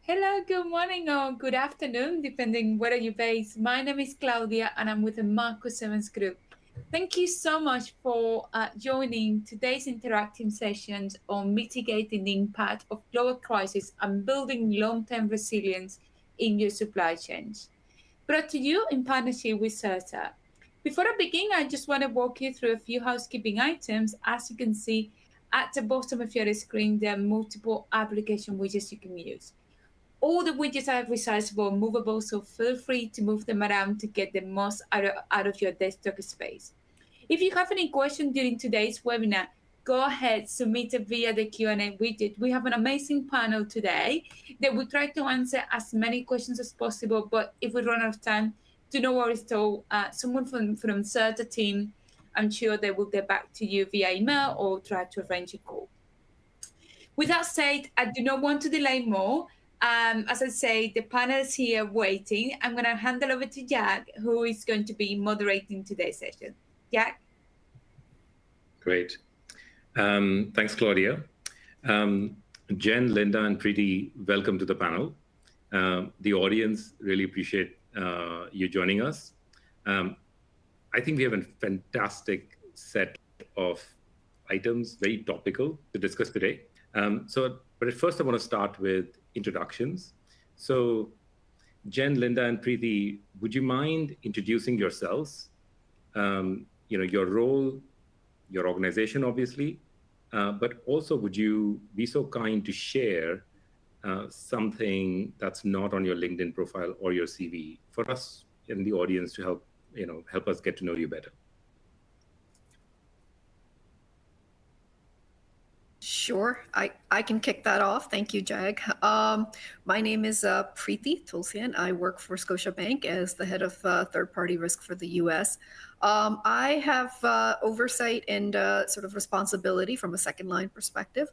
Hello, good morning or good afternoon, depending where you're based. My name is Claudia and I'm with the Marcus Evans Group. Thank you so much for joining today's interactive sessions on mitigating the impact of global crisis and building long-term resilience in your supply chains. Brought to you in partnership with Certa. Before I begin, I just want to walk you through a few housekeeping items. As you can see at the bottom of your screen, there are multiple application widgets you can use. All the widgets are resizable and movable, so feel free to move them around to get the most out of your desktop space. If you have any questions during today's webinar, go ahead, submit it via the Q&A widget. We have an amazing panel today that will try to answer as many questions as possible, but if we run out of time, do not worry at all. Someone from Certa team, I'm sure they will get back to you via email or try to arrange a call. With that said, I do not want to delay more. As I say, the panel is here waiting. I'm going to hand it over to Jack, who is going to be moderating today's session. Jack? Great. Thanks, Claudia. Jen, Linda, and Preeti, welcome to the panel. The audience really appreciate you joining us. I think we have a fantastic set of items, very topical, to discuss today. But first I want to start with introductions. So Jen, Linda, and Preeti, would you mind introducing yourselves? Your role, your organization, obviously, but also would you be so kind to share something that's not on your LinkedIn profile or your CV for us in the audience to help us get to know you better? Sure, I can kick that off. Thank you, Jag. My name is Preeti Tulsian. I work for Scotiabank as the head of third-party risk for the U.S. I have oversight and sort of responsibility from a second-line perspective,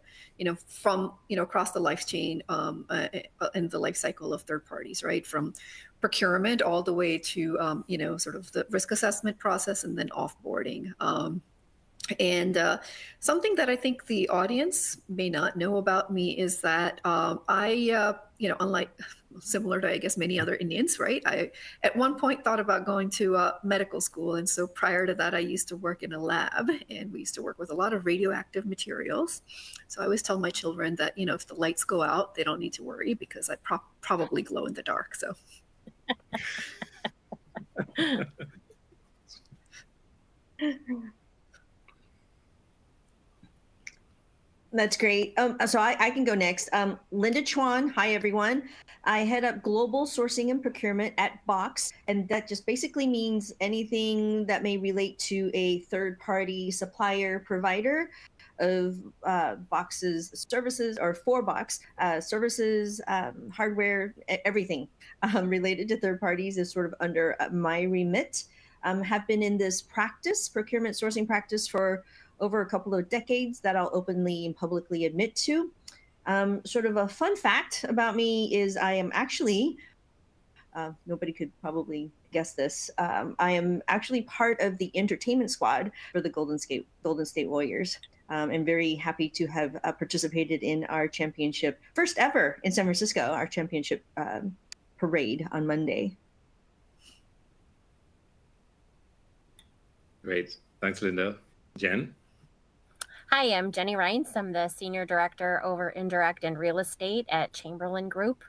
from across the life chain and the life cycle of third parties, right, from procurement all the way to sort of the risk assessment process and then offboarding. And something that I think the audience may not know about me is that I, unlike similar to, I guess, many other Indians, right? I at one point thought about going to medical school. And so prior to that, I used to work in a lab and we used to work with a lot of radioactive materials. So I always tell my children that, if the lights go out, they don't need to worry because I probably glow in the dark. So. That's great. So I can go next. Linda Chuan. Hi, everyone. I head up global sourcing and procurement at Box, and that just basically means anything that may relate to a third-party supplier provider of Box's services, or for Box services, hardware, everything related to third parties is sort of under my remit. Have been in this practice, procurement sourcing practice, for over a couple of decades that I'll openly and publicly admit to. Sort of a fun fact about me is I am actually, nobody could probably guess this, I am actually part of the entertainment squad for the Golden State Warriors. I'm very happy to have participated in our championship, first ever in San Francisco, our championship parade on Monday. Great. Thanks, Linda. Jen? Hi, I'm Jenny Reins. I'm the Senior Director over Indirect and Real Estate at Chamberlain Group.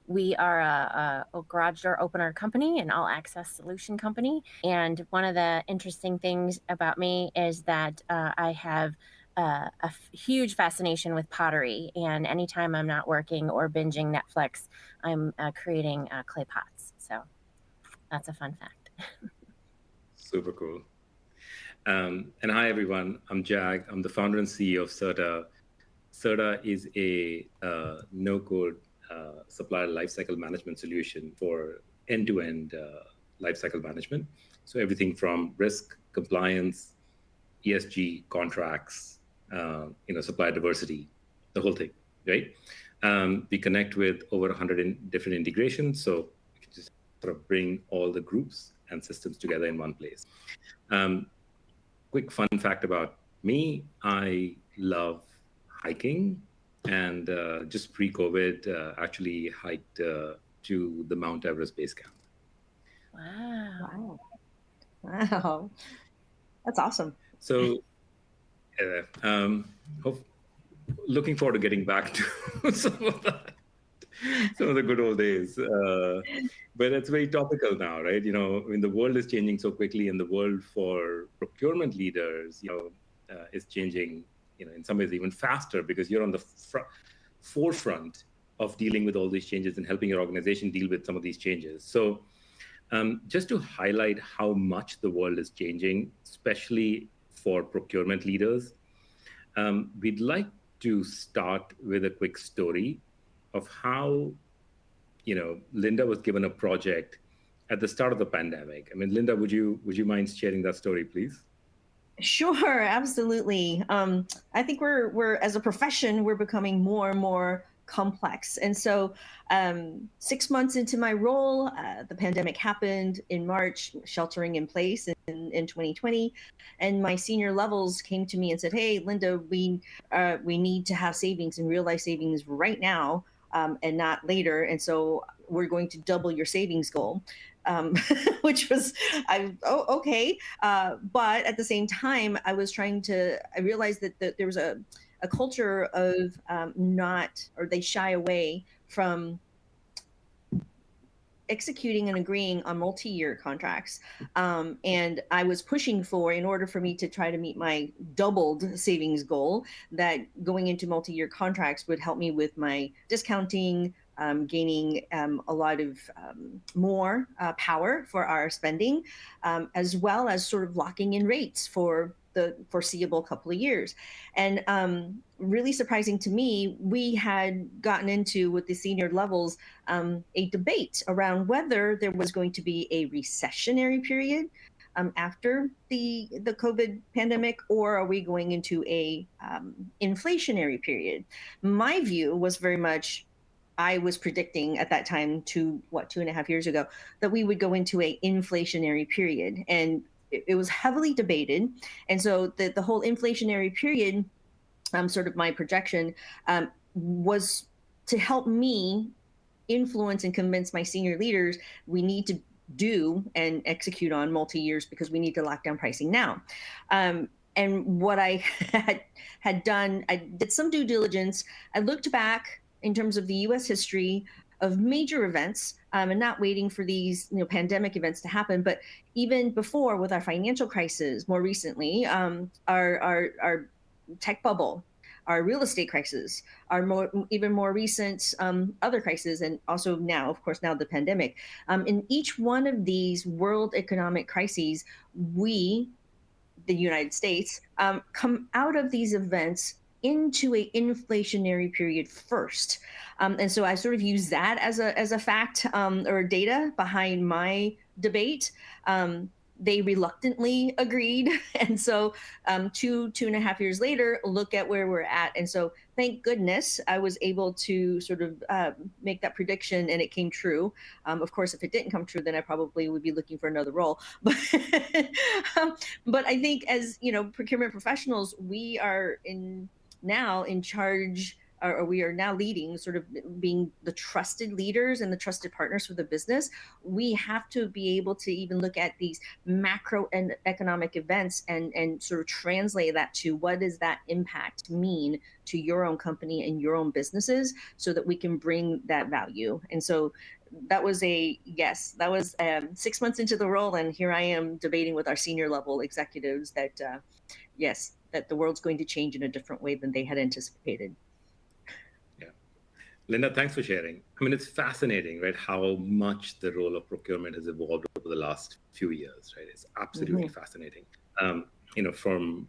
We are a garage door opener company, an all-access solution company. And one of the interesting things about me is that I have a huge fascination with pottery. And anytime I'm not working or binging Netflix, I'm creating clay pots. So that's a fun fact. Super cool. And hi, everyone. I'm Jag. I'm the founder and CEO of Certa. Certa is a no-code supplier lifecycle management solution for end-to-end lifecycle management. So everything from risk, compliance, ESG, contracts, supplier diversity, the whole thing, right? We connect with over 100 different integrations, so we can just sort of bring all the groups and systems together in one place. Quick fun fact about me, I love hiking and just pre-COVID, actually hiked to the Mount Everest base camp. Wow. Wow. That's awesome. So, looking forward to getting back to some of the good old days. But it's very topical now, right? I mean, the world is changing so quickly, and the world for procurement leaders, is changing, in some ways even faster, because you're on the forefront of dealing with all these changes and helping your organization deal with some of these changes. So just to highlight how much the world is changing, especially for procurement leaders, we'd like to start with a quick story of how, Linda was given a project at the start of the pandemic. I mean, Linda, would you mind sharing that story, please? Sure, absolutely. I think we're as a profession, we're becoming more and more complex. And so 6 months into my role, the pandemic happened in March, sheltering in place in 2020. And my senior levels came to me and said, "Hey, Linda, we need to have savings and real life savings right now, and not later. And so we're going to double your savings goal." Which was, okay. But at the same time, I realized that there was a culture of they shy away from executing and agreeing on multi-year contracts. And I was pushing for, in order for me to try to meet my doubled savings goal, that going into multi-year contracts would help me with my discounting, gaining a lot of more power for our spending, as well as sort of locking in rates for the foreseeable couple of years. And really surprising to me, we had gotten into, with the senior levels, a debate around whether there was going to be a recessionary period after the COVID pandemic, or are we going into a inflationary period? My view was very much, I was predicting at that time, 2.5 years ago, that we would go into a inflationary period. And it was heavily debated. And so the whole inflationary period, sort of my projection, was to help me influence and convince my senior leaders we need to do and execute on multi-years, because we need to lock down pricing now. And what I had done, I did some due diligence. I looked back in terms of the US history of major events, and not waiting for these pandemic events to happen, but even before, with our financial crisis, more recently, our tech bubble, our real estate crisis, our even more recent other crises, and also now, of course, now the pandemic. In each one of these world economic crises, we, the United States, come out of these events into a inflationary period first. And so I sort of use that as a fact or data behind my debate. They reluctantly agreed. And so 2.5 years later, look at where we're at. And so thank goodness I was able to sort of make that prediction, and it came true. Of course, if it didn't come true, then I probably would be looking for another role. But I think, as procurement professionals, we are now in charge, or we are now leading, sort of being the trusted leaders and the trusted partners for the business. We have to be able to even look at these macro and economic events and sort of translate that to, what does that impact mean to your own company and your own businesses, so that we can bring that value. And so that was 6 months into the role, and here I am debating with our senior level executives that that the world's going to change in a different way than they had anticipated. Yeah. Linda, thanks for sharing. I mean, it's fascinating, right, how much the role of procurement has evolved over the last few years, right? It's absolutely fascinating. From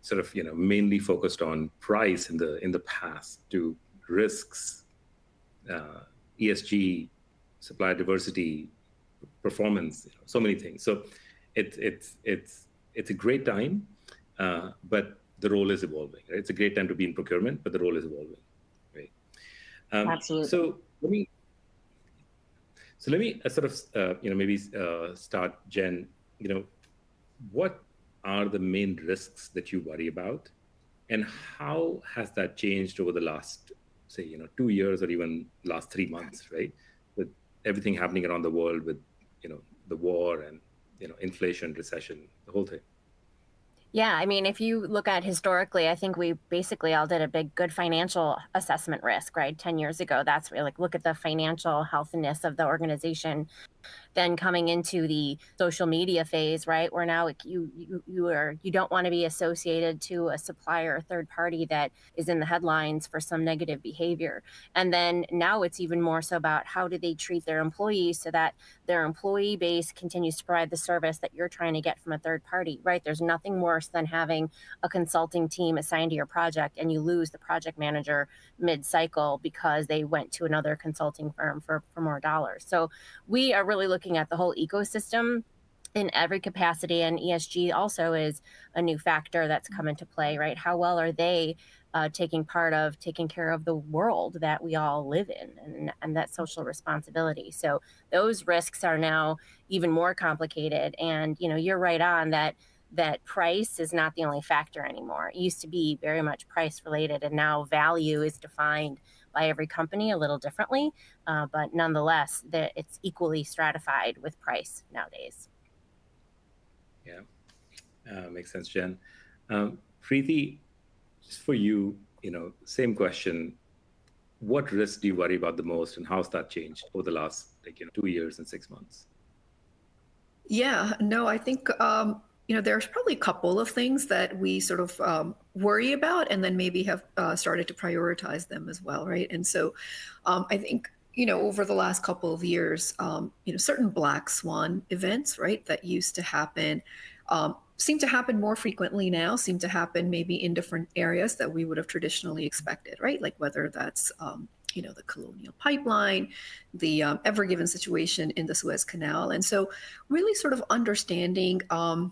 sort of, mainly focused on price in the past, to risks, ESG, supplier diversity, performance, so many things. So it's a great time. But the role is evolving. Right? It's a great time to be in procurement, but the role is evolving. Right? Absolutely. So let me sort of maybe start, Jen. What are the main risks that you worry about, And how has that changed over the last, say, 2 years or even last 3 months, right? With everything happening around the world, with the war and inflation, recession, the whole thing. Yeah, I mean, if you look at historically, I think we basically all did a big good financial assessment risk, right? 10 years ago, that's really like, look at the financial healthiness of the organization. Then coming into the social media phase, right, where now you don't want to be associated to a supplier or third party that is in the headlines for some negative behavior. And then now it's even more so about how do they treat their employees so that their employee base continues to provide the service that you're trying to get from a third party, right? There's nothing worse than having a consulting team assigned to your project and you lose the project manager mid-cycle because they went to another consulting firm for more dollars. So we are really looking at the whole ecosystem in every capacity, and ESG also is a new factor that's come into play, right? How well are they taking care of the world that we all live in, and that social responsibility? So those risks are now even more complicated, and you're right on that price is not the only factor anymore. It used to be very much price related, and now value is defined by every company a little differently, but nonetheless, it's equally stratified with price nowadays. Yeah, makes sense, Jen. Preeti, just for you, same question. What risks do you worry about the most, and how's that changed over the last 2 years and 6 months? Yeah, no, I think there's probably a couple of things that we sort of worry about, and then maybe have started to prioritize them as well, right? And so I think over the last couple of years, certain black swan events, right, that used to happen seem to happen more frequently now, seem to happen maybe in different areas that we would have traditionally expected, right? Like whether that's the Colonial Pipeline, the Ever Given situation in the Suez Canal. And so really sort of understanding the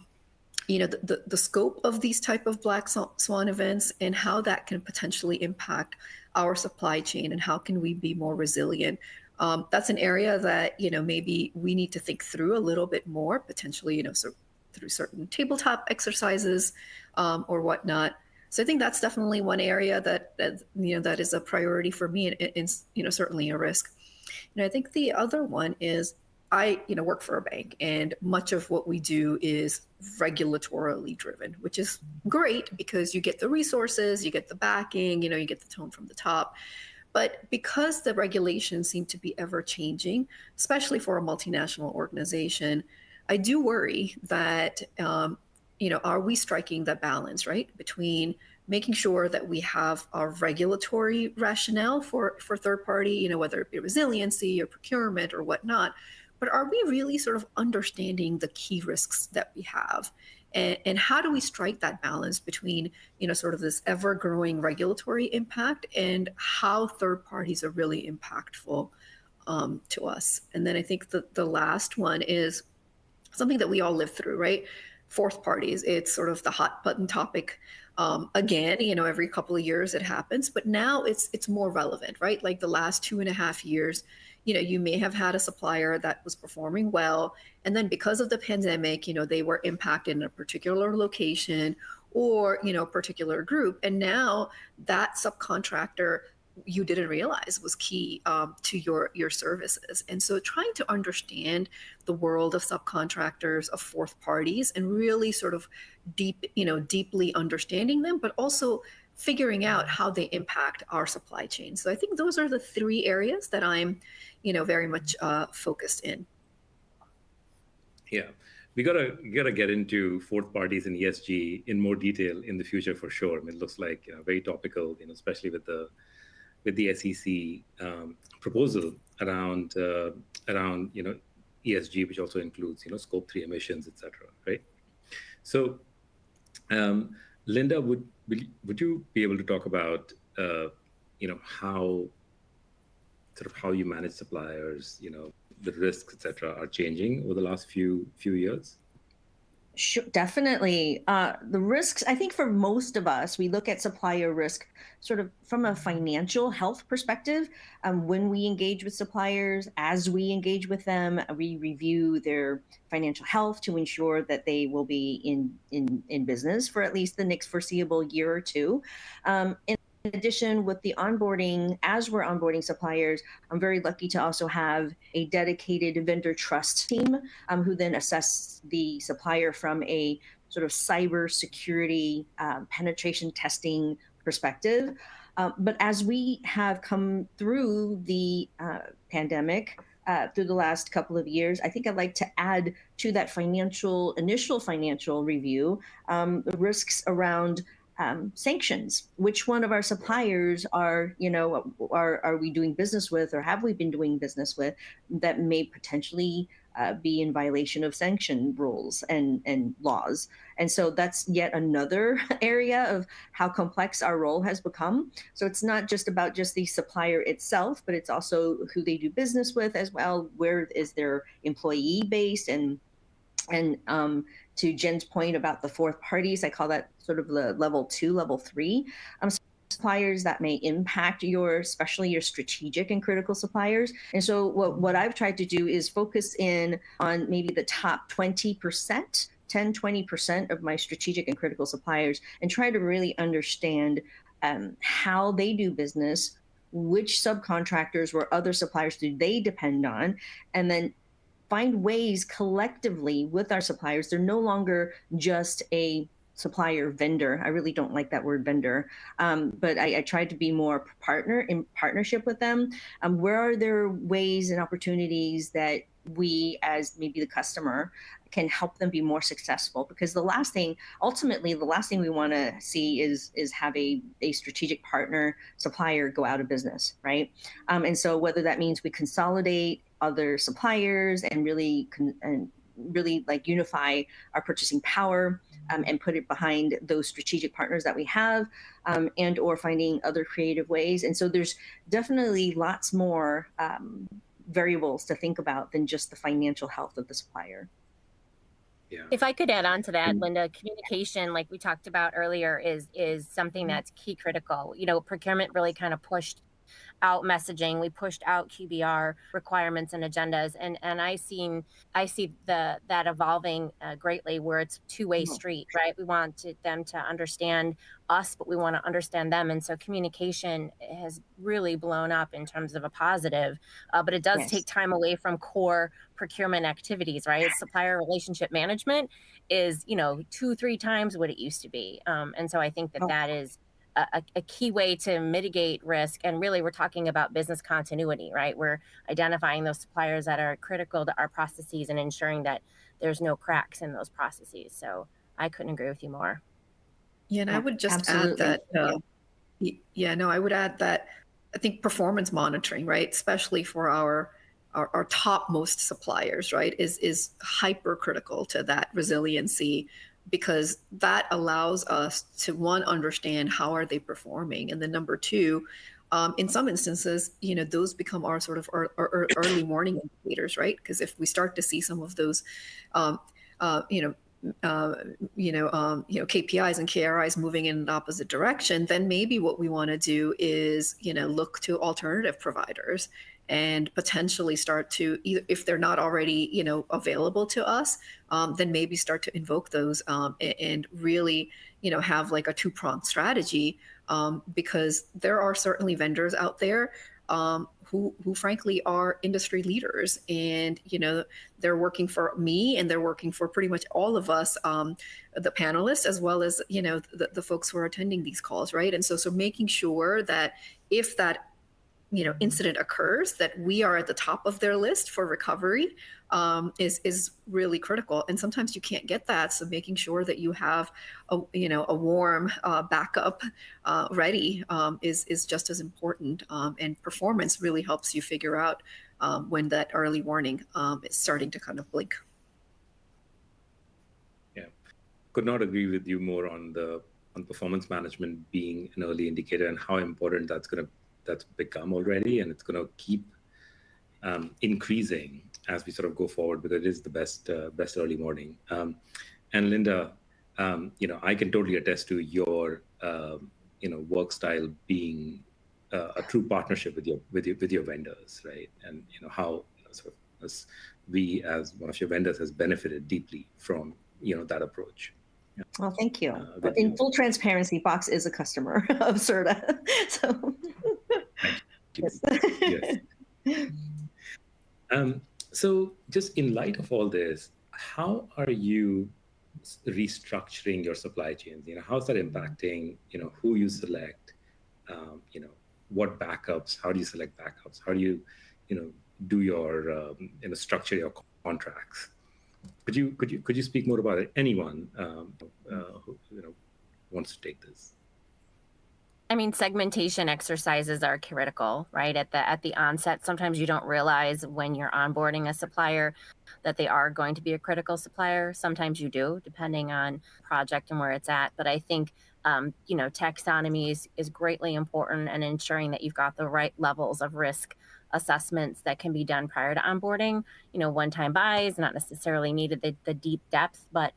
scope of these type of black swan events and how that can potentially impact our supply chain and how can we be more resilient. That's an area that maybe we need to think through a little bit more, potentially through certain tabletop exercises or whatnot. So I think that's definitely one area that is a priority for me, and certainly a risk. I think the other one is I work for a bank, and much of what we do is regulatorily driven, which is great because you get the resources, you get the backing, you get the tone from the top. But because the regulations seem to be ever changing, especially for a multinational organization, I do worry that, are we striking the balance, right, between making sure that we have our regulatory rationale for third party, whether it be resiliency or procurement or whatnot, but are we really sort of understanding the key risks that we have? And how do we strike that balance between, sort of this ever-growing regulatory impact and how third parties are really impactful to us? And then I think the last one is something that we all live through, right? Fourth parties. It's sort of the hot button topic. Again, every couple of years it happens, but now it's more relevant, right? Like the last 2.5 years, you may have had a supplier that was performing well, and then because of the pandemic, they were impacted in a particular location or a particular group, and now that subcontractor you didn't realize was key to your services. And so trying to understand the world of subcontractors, of fourth parties, and really sort of deeply understanding them, but also figuring out how they impact our supply chain. So I think those are the 3 areas that I'm, very much focused in. Yeah, we gotta get into fourth parties and ESG in more detail in the future for sure. I mean, it looks like very topical, especially with the SEC proposal around ESG, which also includes scope 3 emissions, etc. Right? So, Linda, would you be able to talk about how you manage suppliers, the risks, etc., are changing over the last few years? Sure, definitely. The risks, I think for most of us, we look at supplier risk sort of from a financial health perspective. When we engage with suppliers, as we engage with them, we review their financial health to ensure that they will be in business for at least the next foreseeable year or two. In addition, with the onboarding, as we're onboarding suppliers, I'm very lucky to also have a dedicated vendor trust team who then assess the supplier from a sort of cyber security penetration testing perspective. But as we have come through the pandemic, through the last couple of years, I think I'd like to add to that initial financial review, the risks around sanctions. Which one of our suppliers are we doing business with, or have we been doing business with, that may potentially be in violation of sanction rules and laws? And so that's yet another area of how complex our role has become. So it's not just about just the supplier itself, but it's also who they do business with as well. Where is their employee base? And to Jen's point about the fourth parties, I call that sort of the level 2, level 3 suppliers that may impact especially your strategic and critical suppliers. And so what I've tried to do is focus in on maybe the top 20%, 10, 20% of my strategic and critical suppliers, and try to really understand how they do business, which subcontractors or other suppliers do they depend on, and then find ways collectively with our suppliers. They're no longer just a supplier vendor. I really don't like that word vendor, but I tried to be more in partnership with them. Where are there ways and opportunities that we, as maybe the customer, can help them be more successful? Because ultimately the last thing we want to see is have a strategic partner supplier go out of business, right? And so whether that means we consolidate other suppliers and really like unify our purchasing power and put it behind those strategic partners that we have, and or finding other creative ways. And so there's definitely lots more variables to think about than just the financial health of the supplier. Yeah. If I could add on to that, Linda, communication, like we talked about earlier, is something that's key critical. Procurement really kind of pushed out messaging. We pushed out QBR requirements and agendas, and I see that evolving greatly, where it's two-way street, right? We want them to understand us, but we want to understand them, and so communication has really blown up in terms of a positive, but it does take time away from core procurement activities, right? Supplier relationship management is 2-3 times what it used to be, and so I think that is a key way to mitigate risk. And really, we're talking about business continuity, right? We're identifying those suppliers that are critical to our processes and ensuring that there's no cracks in those processes. So I couldn't agree with you more. Yeah, and I would just add that, I would add that I think performance monitoring, right, especially for our topmost suppliers, right, is hyper critical to that resiliency, because that allows us to, one, understand how are they performing, and then number two, in some instances, those become our sort of our early warning indicators, right? Because if we start to see some of those, KPIs and KRIs moving in an opposite direction, then maybe what we want to do is, look to alternative providers and potentially start to, either if they're not already, available to us, then maybe start to invoke those and really, have like a two-pronged strategy, because there are certainly vendors out there who frankly are industry leaders, and they're working for me, and they're working for pretty much all of us, the panelists, as well as the folks who are attending these calls, right? And so making sure that if that incident occurs, that we are at the top of their list for recovery is really critical. And sometimes you can't get that, so making sure that you have a warm backup ready is just as important. And performance really helps you figure out when that early warning is starting to kind of blink. Yeah, could not agree with you more on performance management being an early indicator and how important that's become already, and it's going to keep increasing as we sort of go forward, because it is the best early warning. And Linda, I can totally attest to your work style being a true partnership with your vendors, right? And how sort of we as one of your vendors has benefited deeply from that approach. Well, thank you. In full transparency, Box is a customer of CERTA. So thank you. Yes. So just in light of all this, how are you restructuring your supply chains? How's that impacting who you select, what backups, how do you select backups, how do you do your structure your contracts? Could you speak more about it? Anyone who wants to take this? I mean, segmentation exercises are critical, right? At the onset, sometimes you don't realize when you're onboarding a supplier that they are going to be a critical supplier. Sometimes you do, depending on project and where it's at. But I think, taxonomy is greatly important, and ensuring that you've got the right levels of risk assessments that can be done prior to onboarding. One-time buys, not necessarily needed the deep depth, but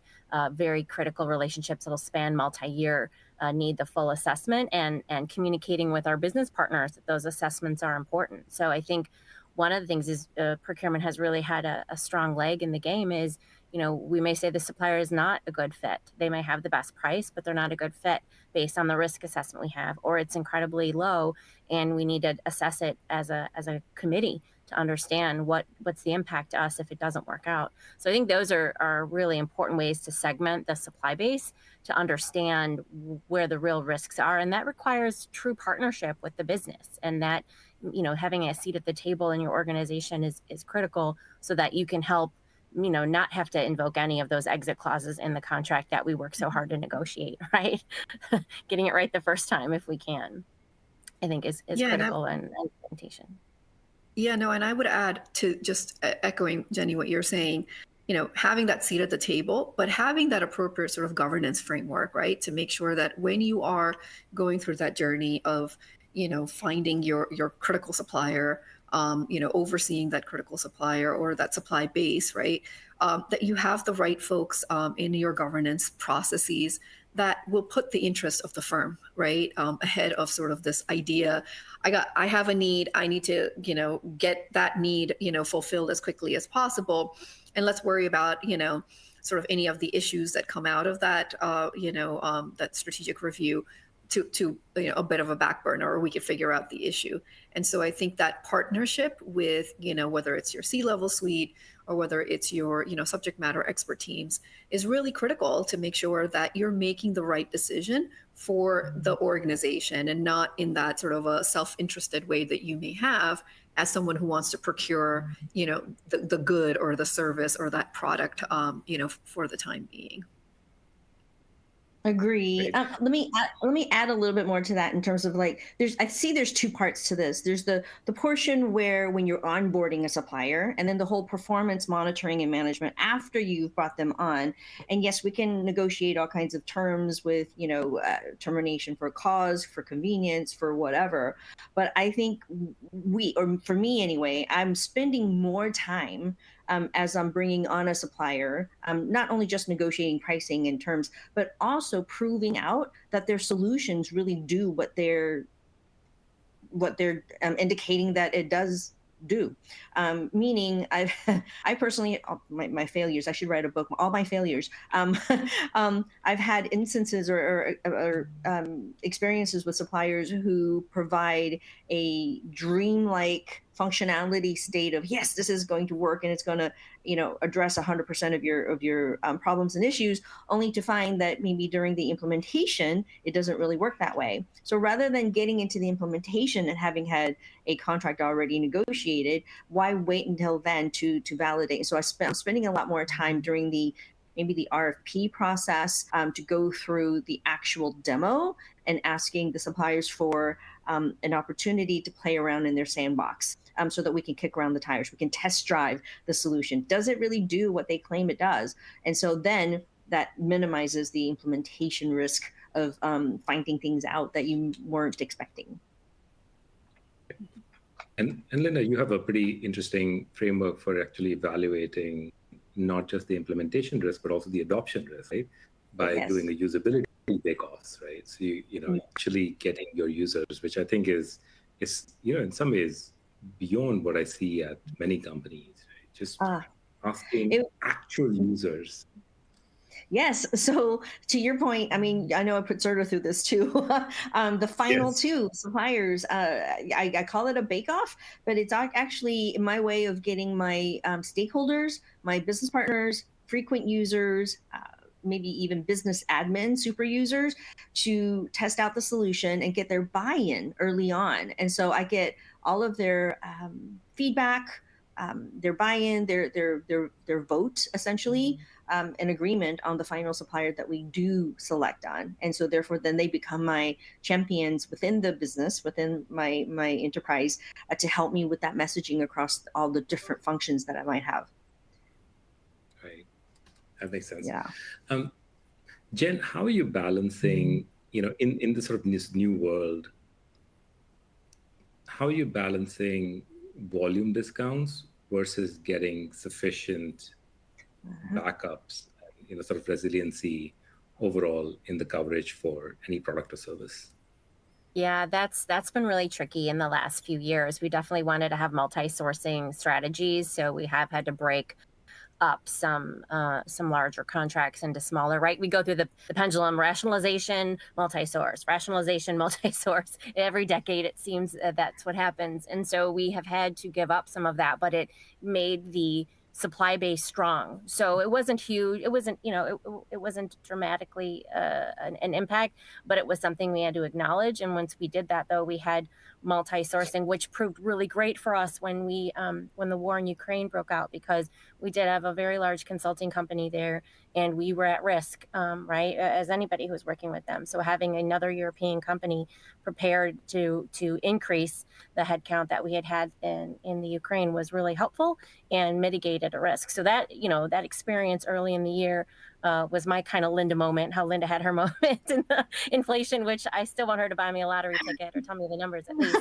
very critical relationships that'll span multi-year need the full assessment, and communicating with our business partners that those assessments are important. So I think one of the things is procurement has really had a strong leg in the game is, we may say the supplier is not a good fit. They may have the best price, but they're not a good fit based on the risk assessment we have, or it's incredibly low and we need to assess it as a committee to understand what's the impact to us if it doesn't work out. So I think those are really important ways to segment the supply base, to understand where the real risks are. And that requires true partnership with the business, and that, having a seat at the table in your organization is critical, so that you can help, not have to invoke any of those exit clauses in the contract that we work so hard to negotiate, right? Getting it right the first time, if we can, I think is critical in implementation. Yeah, no, and I would add to just echoing, Jenny, what you're saying, having that seat at the table, but having that appropriate sort of governance framework, right? To make sure that when you are going through that journey of, finding your critical supplier, overseeing that critical supplier or that supply base, right? That you have the right folks in your governance processes that will put the interest of the firm, right, ahead of sort of this idea. I have a need. I need to, get that need, fulfilled as quickly as possible, and let's worry about, sort of any of the issues that come out of that, that strategic review to a bit of a back burner, or we could figure out the issue. And so I think that partnership with, whether it's your C-level suite or whether it's your, subject matter expert teams, is really critical to make sure that you're making the right decision for the organization, and not in that sort of a self-interested way that you may have as someone who wants to procure, the good or the service or that product, for the time being. Agree. Let me add a little bit more to that in terms of there's two parts to this. There's the portion where when you're onboarding a supplier, and then the whole performance monitoring and management after you've brought them on. And yes, we can negotiate all kinds of terms with termination for cause, for convenience, for whatever. But I think for me anyway, I'm spending more time as I'm bringing on a supplier, not only just negotiating pricing in terms, but also proving out that their solutions really do what they're indicating that it does do. Meaning, I personally, my failures, I should write a book, all my failures. I've had instances or experiences with suppliers who provide a dreamlike functionality state of, yes, this is going to work and it's going to address 100% of your problems and issues, only to find that maybe during the implementation it doesn't really work that way. So rather than getting into the implementation and having had a contract already negotiated, why wait until then to validate? So I'm spending a lot more time during maybe the RFP process to go through the actual demo and asking the suppliers for an opportunity to play around in their sandbox, so that we can kick around the tires. We can test drive the solution. Does it really do what they claim it does? And so then that minimizes the implementation risk of finding things out that you weren't expecting. And Linda, you have a pretty interesting framework for actually evaluating not just the implementation risk, but also the adoption risk, right? By Yes. doing a usability bake-offs, right? So actually getting your users, which I think is in some ways beyond what I see at many companies, right? Just asking actual users. Yes. So to your point, I mean, I know I put Certa through this too. The final two suppliers, I call it a bake-off, but it's actually my way of getting my stakeholders, my business partners, frequent users, maybe even business admin, super users, to test out the solution and get their buy-in early on. And so I get all of their feedback, their buy-in, their vote, essentially, an agreement on the final supplier that we do select on. And so therefore, then they become my champions within the business, within my enterprise, to help me with that messaging across all the different functions that I might have. Right. That makes sense. Yeah. Jen, how are you balancing, in this sort of this new world, how are you balancing volume discounts versus getting sufficient backups, sort of resiliency overall in the coverage for any product or service? Yeah, that's been really tricky in the last few years. We definitely wanted to have multi-sourcing strategies, so we have had to break up some larger contracts into smaller, right? We go through the pendulum: rationalization, multi-source, rationalization, multi-source. Every decade, it seems that's what happens. And so we have had to give up some of that, but it made the supply base strong. So it wasn't huge. It wasn't, it wasn't dramatically an impact, but it was something we had to acknowledge. And once we did that, though, we had multi-sourcing, which proved really great for us when when the war in Ukraine broke out, because we did have a very large consulting company there, and we were at risk, right, as anybody who was working with them. So having another European company prepared to increase the headcount that we had in the Ukraine was really helpful and mitigated a risk. So that, that experience early in the year was my kind of Linda moment, how Linda had her moment in the inflation, which I still want her to buy me a lottery ticket or tell me the numbers at least.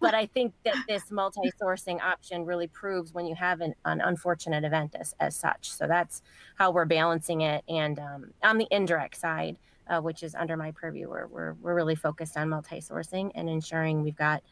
But I think that this multi-sourcing option really proves when you have an unfortunate event as such. So that's how we're balancing it. And on the indirect side, which is under my purview, we're really focused on multi-sourcing and ensuring we've got,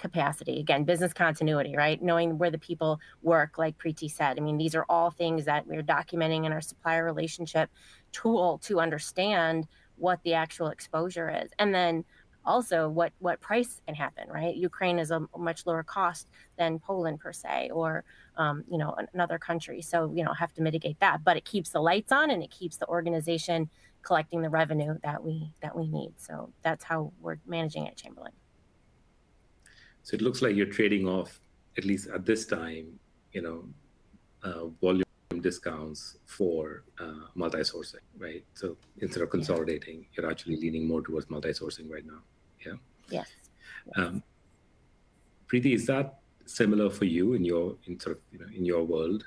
capacity. Again, business continuity, right? Knowing where the people work, like Preeti said. I mean, these are all things that we're documenting in our supplier relationship tool to understand what the actual exposure is. And then also what price can happen, right? Ukraine is a much lower cost than Poland per se, or another country. So have to mitigate that, but it keeps the lights on and it keeps the organization collecting the revenue that we need. So that's how we're managing it at Chamberlain. So it looks like you're trading off, at least at this time, volume discounts for multi-sourcing, right? So instead of consolidating, you're actually leaning more towards multi-sourcing right now. Yeah. Yes. Preeti, is that similar for you in your world,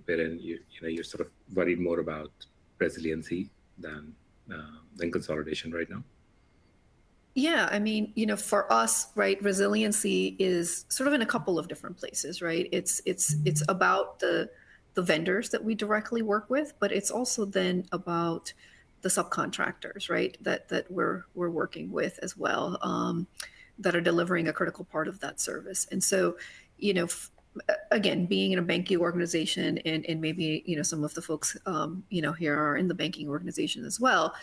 wherein you're sort of worried more about resiliency than consolidation right now? Yeah, I mean, for us, right, resiliency is sort of in a couple of different places, right? It's about the vendors that we directly work with, but it's also then about the subcontractors, right, that we're working with as well, that are delivering a critical part of that service. And so, again, being in a banking organization, and maybe some of the folks here are in the banking organization as well,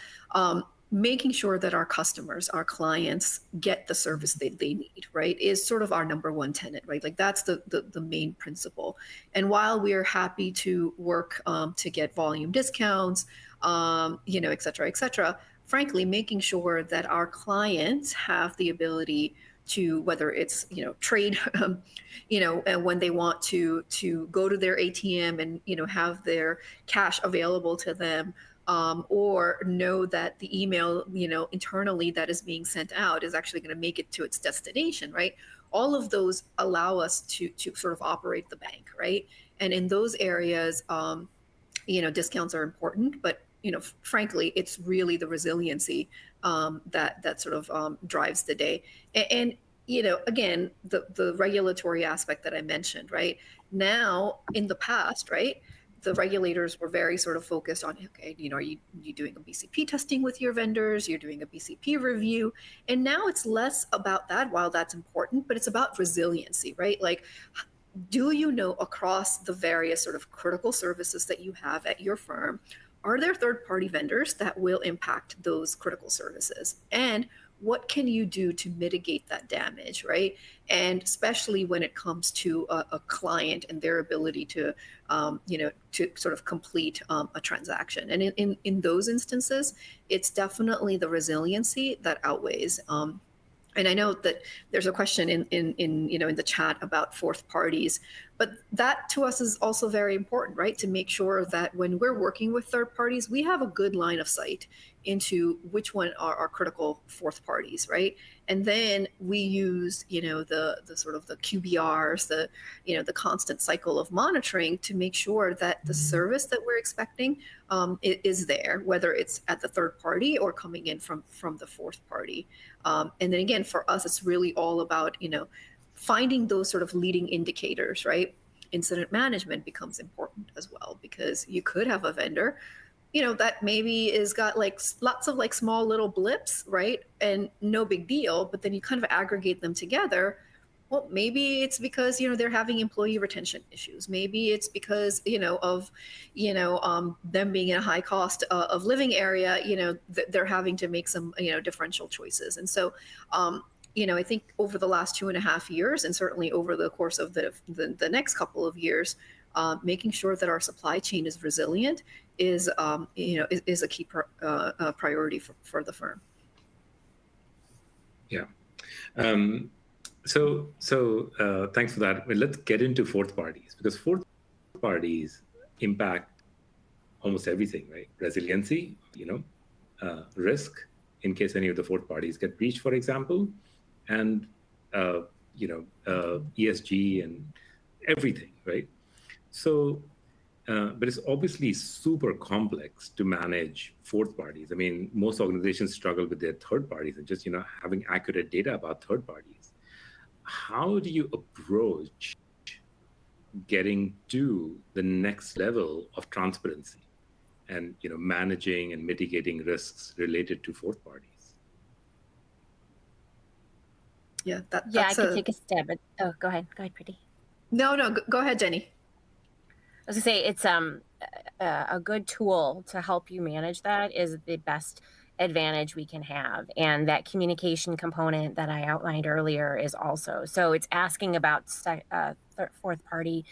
making sure that our customers, our clients, get the service that they need, right, is sort of our number one tenet, right? Like that's the main principle. And while we are happy to work to get volume discounts, et cetera, frankly, making sure that our clients have the ability to, whether it's trade, and when they want to go to their ATM and have their cash available to them, or know that the email internally that is being sent out is actually going to make it to its destination, right? All of those allow us to sort of operate the bank, right? And in those areas, discounts are important, but frankly, it's really the resiliency that sort of drives the day. And again, the regulatory aspect that I mentioned, right? Now, in the past, right, the regulators were very sort of focused on, okay, are you doing a BCP testing with your vendors? You're doing a BCP review. And now it's less about that, while that's important, but it's about resiliency, right? Like, do you know across the various sort of critical services that you have at your firm, are there third-party vendors that will impact those critical services? And what can you do to mitigate that damage, right? And especially when it comes to a client and their ability to, to sort of complete a transaction. And in those instances, it's definitely the resiliency that outweighs. And I know that there's a question in the chat about fourth parties, but that to us is also very important, right? To make sure that when we're working with third parties, we have a good line of sight into which one are our critical fourth parties, right? And then we use, the sort of the QBRs, the constant cycle of monitoring to make sure that the service that we're expecting is there, whether it's at the third party or coming in from the fourth party. And then again, for us, it's really all about, finding those sort of leading indicators, right? Incident management becomes important as well, because you could have a vendor, that maybe is got like lots of like small little blips, right? And no big deal, but then you kind of aggregate them together. Well, maybe it's because, they're having employee retention issues. Maybe it's because, of, them being in a high cost of living area, they're having to make some, differential choices. And so, I think over the last 2.5 years, and certainly over the course of the next couple of years, making sure that our supply chain is resilient is a key priority for the firm. Yeah. So thanks for that. Well, let's get into fourth parties, because fourth parties impact almost everything, right? Resiliency, risk in case any of the fourth parties get breached, for example, and ESG and everything, right? So, but it's obviously super complex to manage fourth parties. I mean, most organizations struggle with their third parties and just having accurate data about third parties. How do you approach getting to the next level of transparency and managing and mitigating risks related to fourth parties? Yeah, I could take a stab at. Oh, go ahead, Preeti. No, go ahead, Jenny. I was gonna say it's a good tool to help you manage that is the best advantage we can have, and that communication component that I outlined earlier is also. So it's asking about fourth party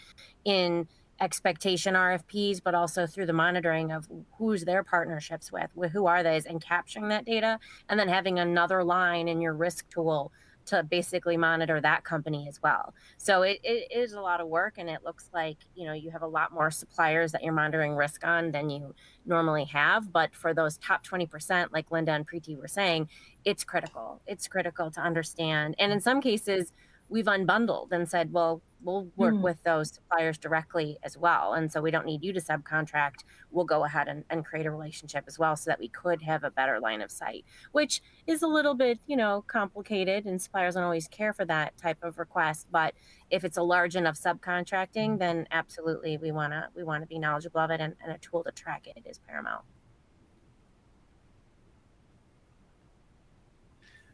in expectation RFPs, but also through the monitoring of who's their partnerships with who are those, and capturing that data, and then having another line in your risk tool to basically monitor that company as well. So it is a lot of work, and it looks like, you have a lot more suppliers that you're monitoring risk on than you normally have. But for those top 20%, like Linda and Preeti were saying, it's critical. It's critical to understand. And in some cases, we've unbundled and said, well, we'll work with those suppliers directly as well. And so we don't need you to subcontract. We'll go ahead and create a relationship as well, so that we could have a better line of sight, which is a little bit, complicated, and suppliers don't always care for that type of request. But if it's a large enough subcontracting, then absolutely we want to be knowledgeable of it, and a tool to track it is paramount.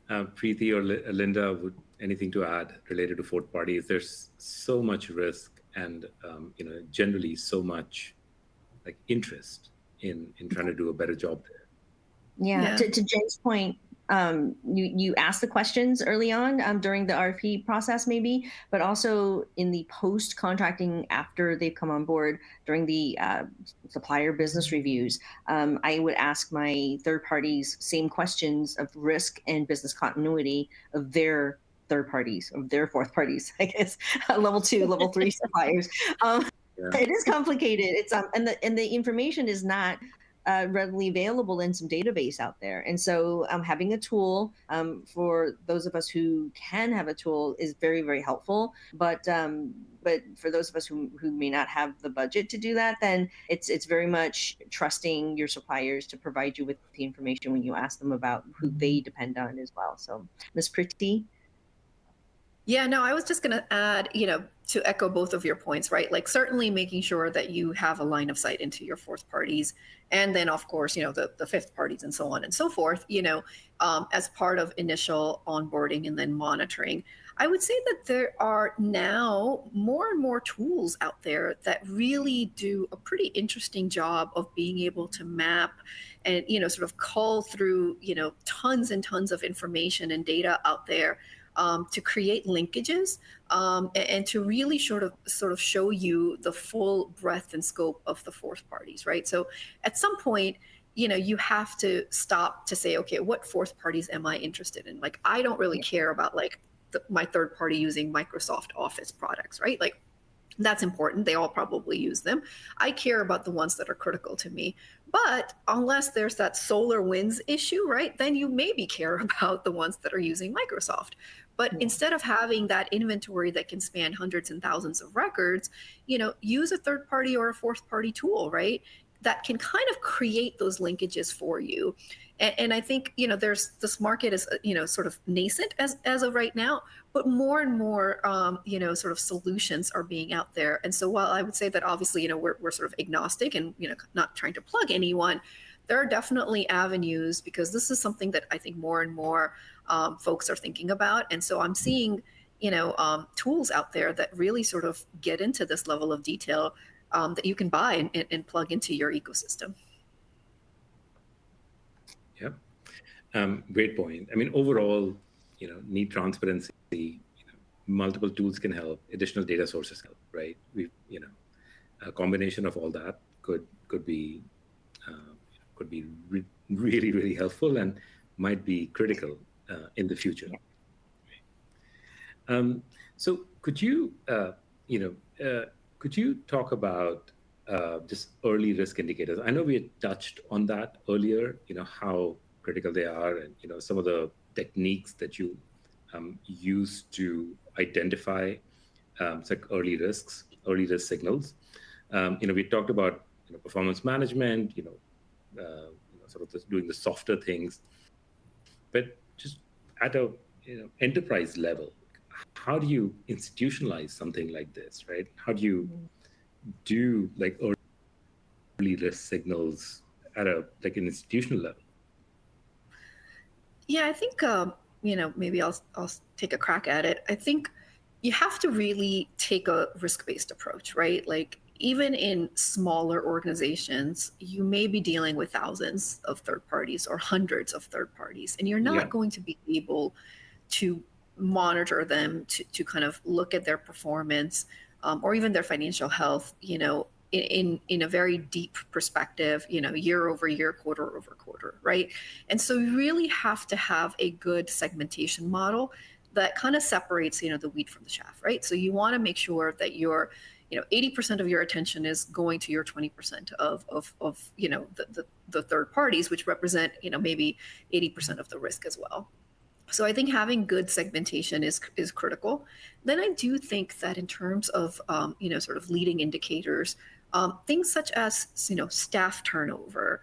Preeti or Linda, anything to add related to fourth parties? There's so much risk, and generally so much like interest in trying to do a better job there. Yeah. To Jen's point, you asked the questions early on during the RFP process, maybe, but also in the post-contracting after they've come on board during the supplier business reviews. I would ask my third parties same questions of risk and business continuity of their third parties, of their fourth parties, I guess, level 2, level 3 suppliers. It is complicated. It's and the information is not readily available in some database out there. And so having a tool for those of us who can have a tool is very, very helpful. But for those of us who may not have the budget to do that, then it's very much trusting your suppliers to provide you with the information when you ask them about who they depend on as well. So Ms. Preeti? Yeah, no, I was just going to add, to echo both of your points, right? Like certainly making sure that you have a line of sight into your fourth parties. And then, of course, the fifth parties and so on and so forth, as part of initial onboarding and then monitoring. I would say that there are now more and more tools out there that really do a pretty interesting job of being able to map and, sort of cull through, tons and tons of information and data out there, to create linkages, and to really sort of show you the full breadth and scope of the fourth parties, right? So at some point, you have to stop to say, okay, what fourth parties am I interested in? Like, I don't really care about like my third party using Microsoft Office products, right? Like, that's important. They all probably use them. I care about the ones that are critical to me. But unless there's that solar winds issue, right, then you maybe care about the ones that are using Microsoft. But instead of having that inventory that can span hundreds and thousands of records, use a third party or a fourth party tool, right, that can kind of create those linkages for you. And I think, there's this market is, sort of nascent as of right now, but more and more, sort of solutions are being out there. And so while I would say that obviously, we're sort of agnostic and, not trying to plug anyone, there are definitely avenues, because this is something that I think more and more folks are thinking about. And so I'm seeing, tools out there that really sort of get into this level of detail, that you can buy and plug into your ecosystem. Yeah. Great point. I mean, overall, need transparency. Multiple tools can help. Additional data sources help, right? A combination of all that could be really, really helpful and might be critical in the future. So could you talk about just early risk indicators? I know we had touched on that earlier, how critical they are, and some of the techniques that you use to identify like early risk signals. We talked about performance management, sort of doing the softer things, but just at a enterprise level, how do you institutionalize something like this, right? How do you do like early risk signals at an institutional level? Yeah, I think, maybe I'll take a crack at it. I think you have to really take a risk-based approach, right? Like, even in smaller organizations, you may be dealing with thousands of third parties or hundreds of third parties, and you're not going to be able to monitor them, to kind of look at their performance, or even their financial health, in a very deep perspective, year over year, quarter over quarter, right? And so you really have to have a good segmentation model that kind of separates, the wheat from the chaff, right? So you want to make sure that your 80% of your attention is going to your 20% of the third parties, which represent, maybe 80% of the risk as well. So I think having good segmentation is critical. Then I do think that in terms of sort of leading indicators, things such as staff turnover,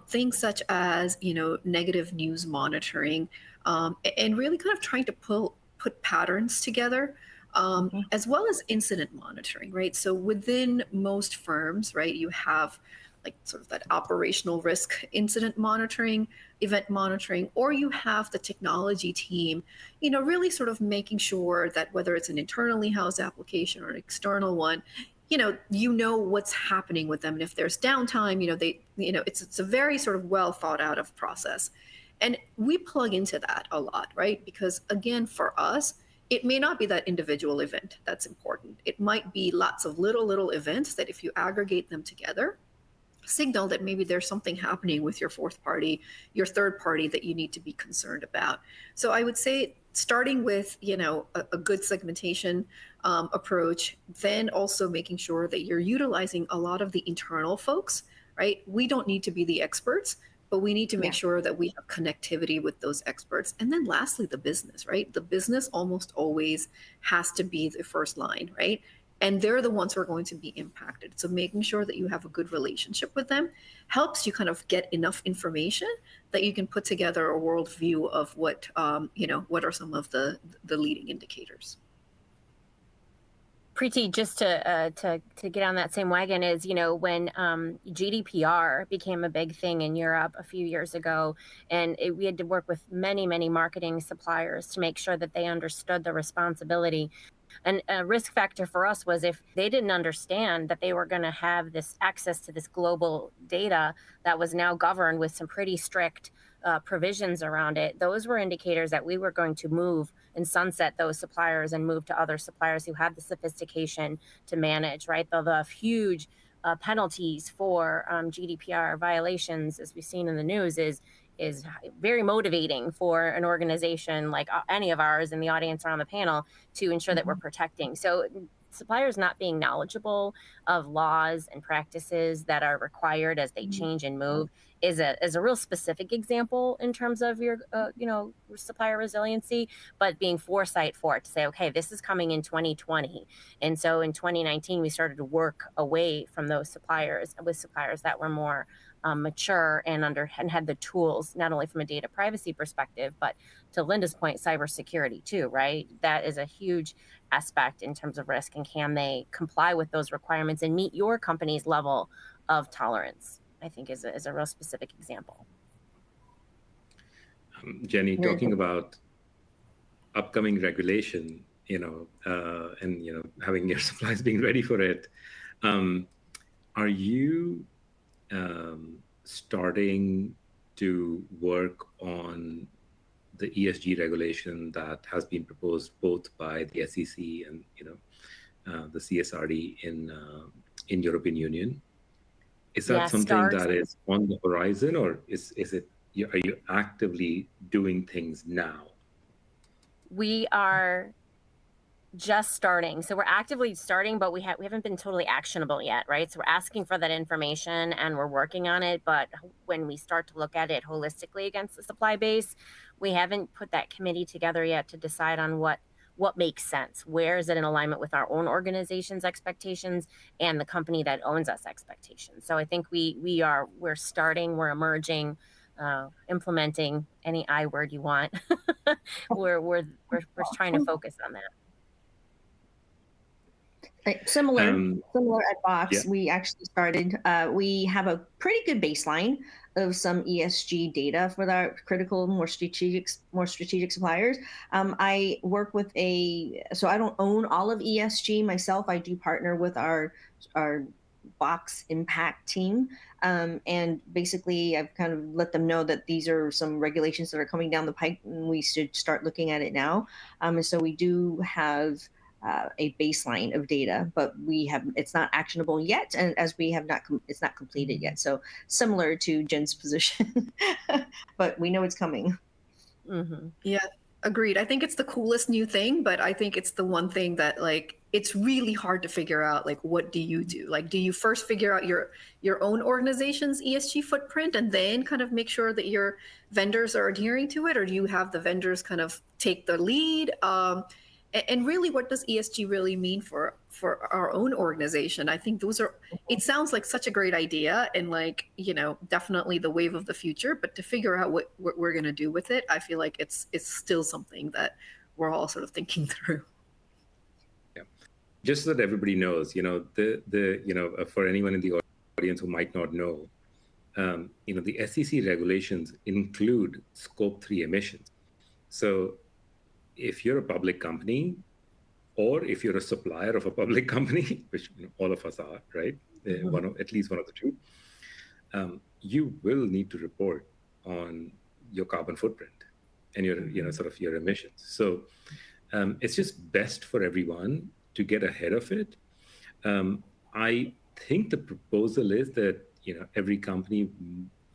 things such as negative news monitoring, and really kind of trying to put patterns together, as well as incident monitoring, right? So within most firms, right, you have like sort of that operational risk incident monitoring, event monitoring, or you have the technology team, really sort of making sure that whether it's an internally housed application or an external one, what's happening with them. And if there's downtime, it's a very sort of well thought out of process. And we plug into that a lot, right? Because again, for us, it may not be that individual event that's important. It might be lots of little events that if you aggregate them together, signal that maybe there's something happening with your fourth party, your third party, that you need to be concerned about. So I would say starting with, a good segmentation approach, then also making sure that you're utilizing a lot of the internal folks, right? We don't need to be the experts, but we need to make sure that we have connectivity with those experts. And then lastly, the business, right? The business almost always has to be the first line, right? and they're the ones who are going to be impacted. So making sure that you have a good relationship with them helps you kind of get enough information that you can put together a worldview of what, what are some of the leading indicators. Preeti, just to get on that same wagon is, when GDPR became a big thing in Europe a few years ago, and we had to work with many, many marketing suppliers to make sure that they understood the responsibility. And a risk factor for us was if they didn't understand that they were going to have this access to this global data that was now governed with some pretty strict provisions around it, those were indicators that we were going to move and sunset those suppliers and move to other suppliers who had the sophistication to manage, right? The huge penalties for GDPR violations, as we've seen in the news, is very motivating for an organization like any of ours in the audience or on the panel to ensure that we're protecting. So suppliers not being knowledgeable of laws and practices that are required as they change and move is a real specific example in terms of your supplier resiliency, but being foresight for it to say, okay, this is coming in 2020. And so in 2019, we started to work away from those suppliers with suppliers that were more mature and had the tools, not only from a data privacy perspective, but to Linda's point, cybersecurity too, right? That is a huge aspect in terms of risk, and can they comply with those requirements and meet your company's level of tolerance, I think is a real specific example. Jenny, talking about upcoming regulation, and having your suppliers being ready for it, are you starting to work on the ESG regulation that has been proposed both by the SEC and the CSRD in European Union? Is that something that is on the horizon, or is it? Are you actively doing things now? We are just starting. So we're actively starting, but we haven't been totally actionable yet, right? So we're asking for that information and we're working on it. But when we start to look at it holistically against the supply base, we haven't put that committee together yet to decide on what makes sense. Where is it in alignment with our own organization's expectations and the company that owns us expectations? So I think we're starting, we're emerging, implementing any I word you want. we're trying to focus on that. Similar at Box, we actually started, we have a pretty good baseline of some ESG data for our critical, more strategic suppliers. I work with so I don't own all of ESG myself. I do partner with our Box impact team. And basically I've kind of let them know that these are some regulations that are coming down the pipe and we should start looking at it now. And so we do have a baseline of data, but it's not actionable yet, and as we have it's not completed yet. So similar to Jen's position, but we know it's coming. Mm-hmm. Yeah, agreed. I think it's the coolest new thing, but I think it's the one thing that it's really hard to figure out. What do you do? Do you first figure out your own organization's ESG footprint and then kind of make sure that your vendors are adhering to it, or do you have the vendors kind of take the lead? And really, what does ESG really mean for our own organization? I think it sounds like such a great idea and definitely the wave of the future, but to figure out what we're going to do with it, I feel like it's still something that we're all sort of thinking through. Yeah. Just so that everybody knows, for anyone in the audience who might not know, the SEC regulations include Scope 3 emissions. So if you're a public company, or if you're a supplier of a public company, which all of us are, right? At least one of the two, you will need to report on your carbon footprint and your, sort of your emissions. So it's just best for everyone to get ahead of it. I think the proposal is that, every company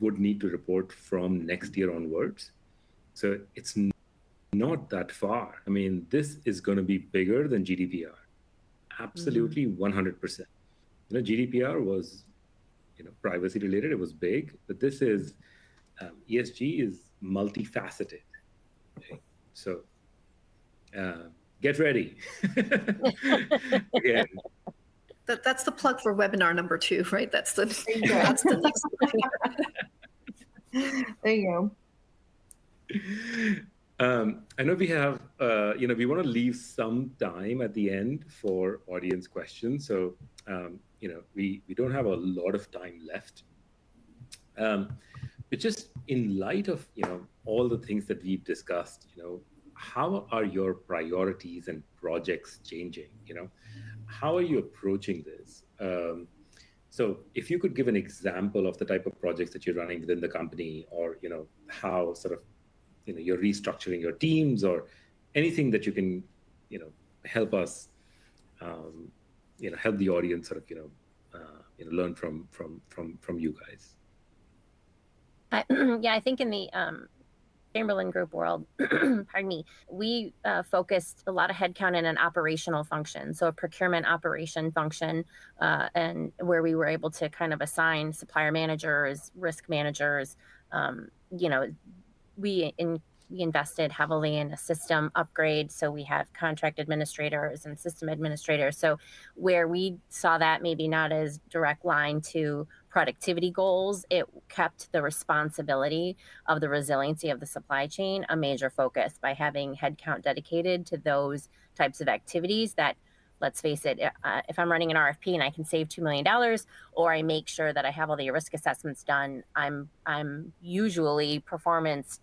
would need to report from next year onwards. So it's not that far. I mean, this is going to be bigger than GDPR. Absolutely, 100%. GDPR was, privacy related. It was big, but this is ESG is multifaceted. Okay? So get ready. Again. That's the plug for webinar number 2, right? That's the next There you go. I know we have, we want to leave some time at the end for audience questions. So, we don't have a lot of time left. But just in light of, all the things that we've discussed, how are your priorities and projects changing? How are you approaching this? So if you could give an example of the type of projects that you're running within the company, or, how sort of, you're restructuring your teams, or anything that you can, help us, help the audience sort of, learn from you guys. Yeah, I think in the Chamberlain Group world, pardon me, we focused a lot of headcount in an operational function, so a procurement operation function, and where we were able to kind of assign supplier managers, risk managers. We invested heavily in a system upgrade, so we have contract administrators and system administrators. So where we saw that maybe not as direct line to productivity goals, it kept the responsibility of the resiliency of the supply chain a major focus by having headcount dedicated to those types of activities that, let's face it, if I'm running an RFP and I can save $2 million, or I make sure that I have all the risk assessments done, I'm usually performance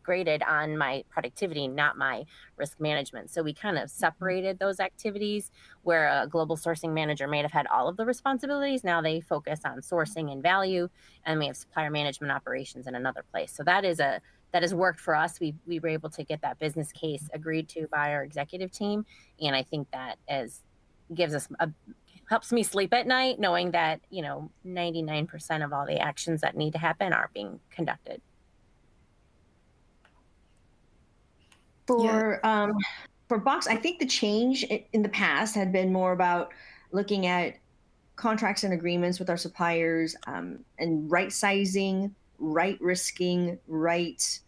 graded on my productivity, not my risk management. So we kind of separated those activities where a global sourcing manager may have had all of the responsibilities. Now they focus on sourcing and value, and we have supplier management operations in another place. So that has worked for us. We were able to get that business case agreed to by our executive team. And I think that helps me sleep at night, knowing that, 99% of all the actions that need to happen are being conducted. For Box, I think the change in the past had been more about looking at contracts and agreements with our suppliers, and right sizing, right risking, right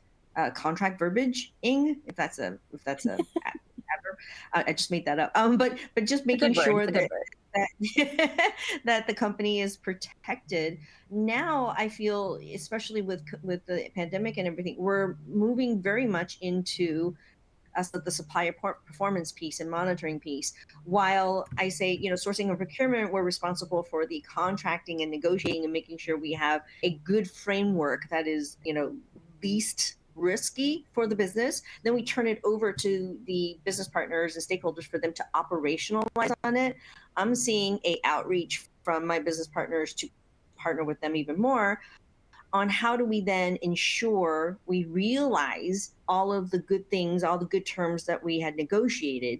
contract verbiaging, if that's a adverb. I just made that up. But just making sure that the company is protected. Now I feel, especially with the pandemic and everything, we're moving very much into the supplier performance piece and monitoring piece. While I say, sourcing and procurement, we're responsible for the contracting and negotiating and making sure we have a good framework that is, least risky for the business. Then we turn it over to the business partners and stakeholders for them to operationalize on it. I'm seeing a outreach from my business partners to partner with them even more on how do we then ensure we realize all of the good things, all the good terms that we had negotiated,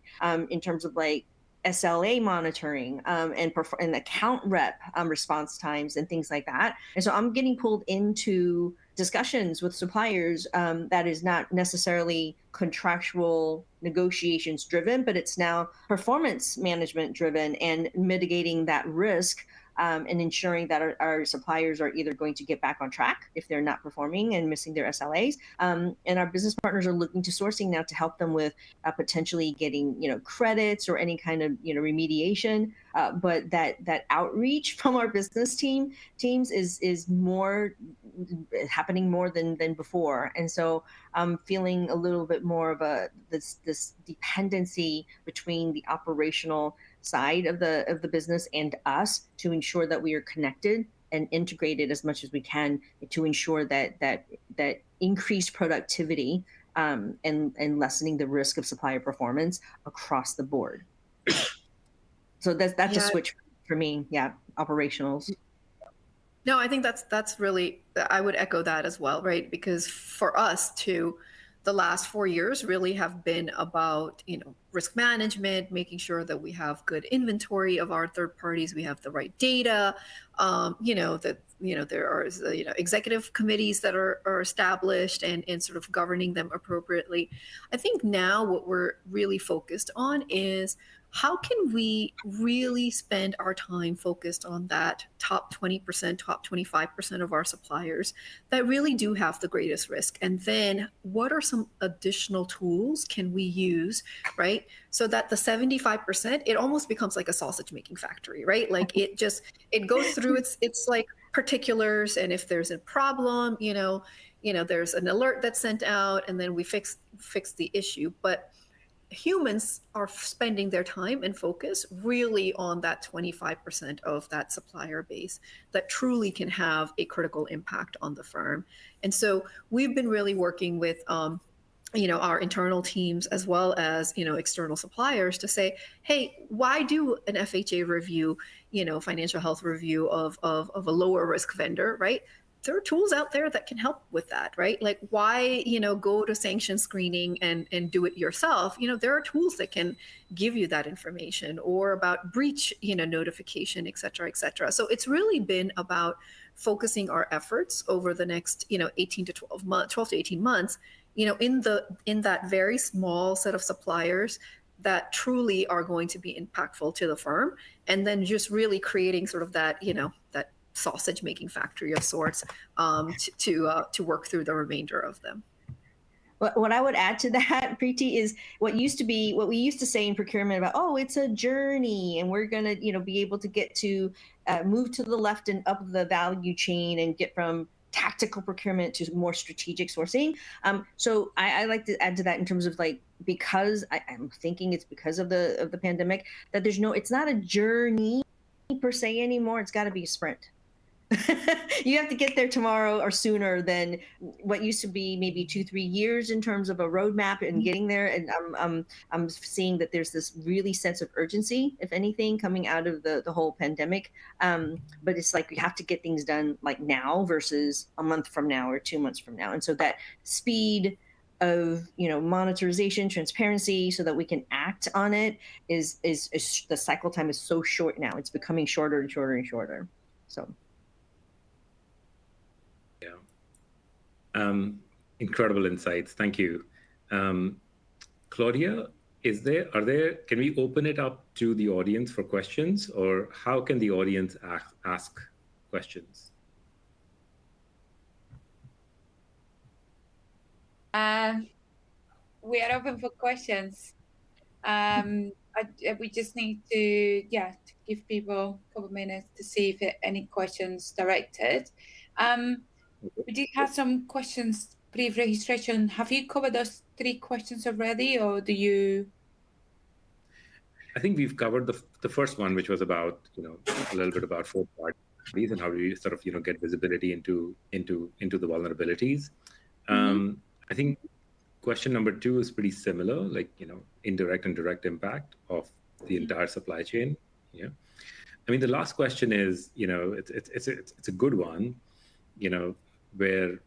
in terms of like SLA monitoring, and account rep response times and things like that. And so I'm getting pulled into discussions with suppliers that is not necessarily contractual negotiations driven, but it's now performance management driven and mitigating that risk, and ensuring that our suppliers are either going to get back on track if they're not performing and missing their SLAs. And our business partners are looking to sourcing now to help them with potentially getting, credits or any kind of, remediation. But that outreach from our business teams is more happening more than before. And so I'm feeling a little bit more of this dependency between the operational side of the business and us to ensure that we are connected and integrated as much as we can to ensure that increased productivity, and lessening the risk of supplier performance across the board. So that's a switch for me. Yeah, operationals. No, I think that's really, I would echo that as well, right? Because for us too, the last 4 years really have been about, risk management, making sure that we have good inventory of our third parties, we have the right data, that, there are, executive committees that are established and sort of governing them appropriately. I think now what we're really focused on is how can we really spend our time focused on that top 20%, top 25% of our suppliers that really do have the greatest risk? And then what are some additional tools can we use, right? So that the 75%, it almost becomes like a sausage making factory, right? Like it goes through its like particulars. And if there's a problem, there's an alert that's sent out, and then we fix the issue. But humans are spending their time and focus really on that 25% of that supplier base that truly can have a critical impact on the firm. And so we've been really working with our internal teams as well as external suppliers to say, hey, why do an FHA review, financial health review of a lower risk vendor, right? There are tools out there that can help with that, right? Like why, go to sanction screening and do it yourself? There are tools that can give you that information, or about breach, notification, et cetera, et cetera. So it's really been about focusing our efforts over the next, 18 to 12 months, 12 to 18 months, in that very small set of suppliers that truly are going to be impactful to the firm, and then just really creating sort of that, that sausage making factory of sorts to work through the remainder of them. What I would add to that, Preeti, is what we used to say in procurement about, oh, it's a journey, and we're gonna, be able to get to move to the left and up the value chain and get from tactical procurement to more strategic sourcing. So I like to add to that in terms of like, because I'm thinking it's because of the pandemic that it's not a journey per se anymore. It's got to be a sprint. You have to get there tomorrow or sooner than what used to be maybe 2-3 years in terms of a roadmap and getting there. And I'm seeing that there's this really sense of urgency, if anything, coming out of the whole pandemic. But it's like we have to get things done like now versus a month from now or 2 months from now. And so that speed of monetization, transparency, so that we can act on it is the cycle time is so short now. It's becoming shorter and shorter and shorter. So. Incredible insights. Thank you. Claudia, can we open it up to the audience for questions, or how can the audience ask questions? We are open for questions. We just need to give people a couple of minutes to see if there are any questions directed. We did have some questions pre-registration. Have you covered those 3 questions already, or do you? I think we've covered the first one, which was about a little bit about fourth parties and how we sort of get visibility into the vulnerabilities. I think question number 2 is pretty similar, like indirect and direct impact of the entire supply chain. Yeah, I mean the last question is it's a good one. Where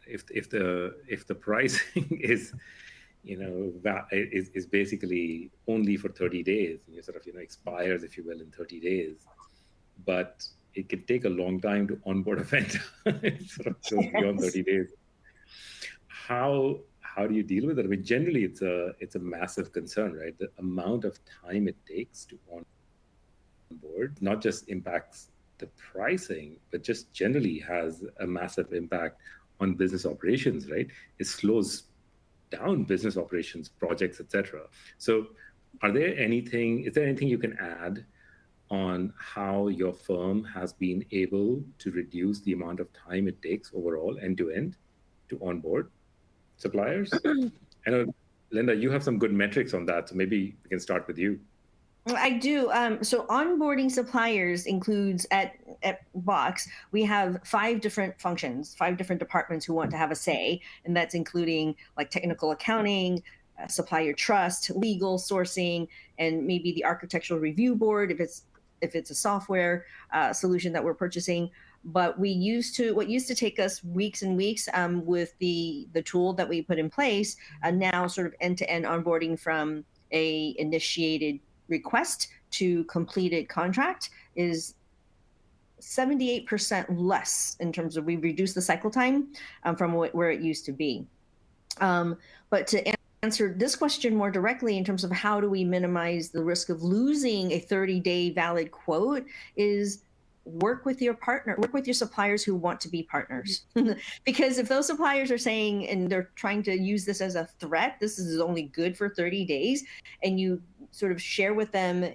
if the pricing is is basically only for 30 days, and sort of expires, if you will, in 30 days, but it can take a long time to onboard a vendor. It sort of goes beyond 30 days. How do you deal with it? I mean, generally it's a massive concern, right? The amount of time it takes to onboard not just impacts the pricing, but just generally has a massive impact on business operations, right? It slows down business operations, projects, etc. So is there anything you can add on how your firm has been able to reduce the amount of time it takes overall end to end to onboard suppliers? I know, Linda, you have some good metrics on that, so maybe we can start with you. I do. So onboarding suppliers includes at Box, we have 5 different functions, 5 different departments who want to have a say, and that's including like technical accounting, supplier trust, legal, sourcing, and maybe the architectural review board if it's a software solution that we're purchasing. But what used to take us weeks and weeks with the tool that we put in place, now sort of end-to-end onboarding from a initiated request to completed contract is 78% less in terms of we've reduced the cycle time from where it used to be. But to answer this question more directly in terms of how do we minimize the risk of losing a 30-day valid quote is work with your partner, work with your suppliers who want to be partners. Because if those suppliers are saying, and they're trying to use this as a threat, this is only good for 30 days, and you sort of share with them,